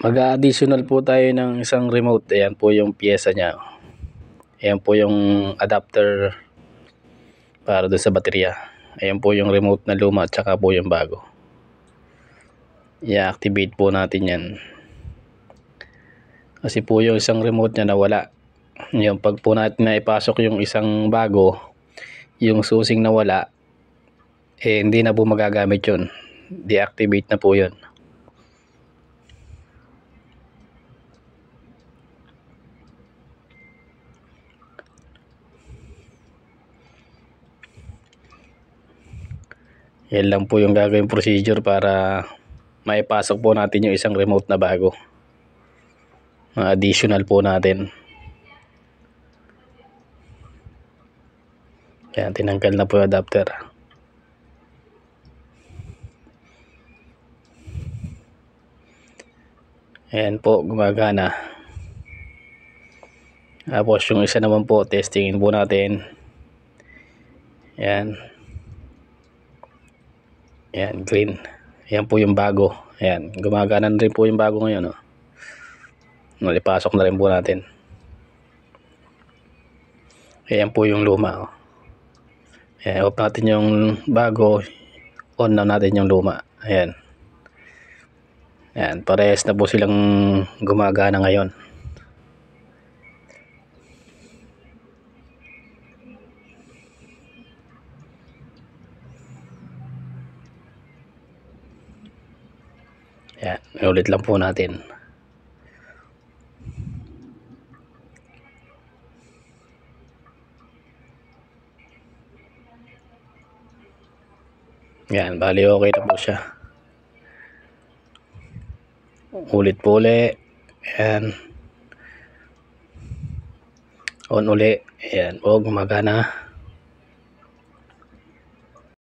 Mag-a-additional po tayo ng isang remote. Ayan po yung pyesa niya. Ayan po yung adapter para doon sa baterya. Ayan po yung remote na luma at saka po yung bago. I-activate po natin yan. Kasi po yung isang remote niya nawala. Yung pag po natin na ipasok yung isang bago, yung susing nawala, hindi na po magagamit yun. Deactivate na po yun. Yan lang po yung gagawin procedure para maipasok po natin yung isang remote na bago. Additional po natin. Yan, tinanggal na po yung adapter. Ayan po, gumagana. Tapos yung isa naman po, testingin po natin. Ayan. Ayan, green. Ayan po yung bago. Ayan, gumagana na rin po yung bago ngayon. Ipasok na rin po natin. Ayan po yung luma. Ayan, off natin yung bago. On na natin yung luma. Ayan. Ayan, parehas na po silang gumagana ngayon. Ayan, ulit lang po natin. Ayan, bali okay na po siya. Ulit po ulit. Ayan. On uli. Ayan, gumagana.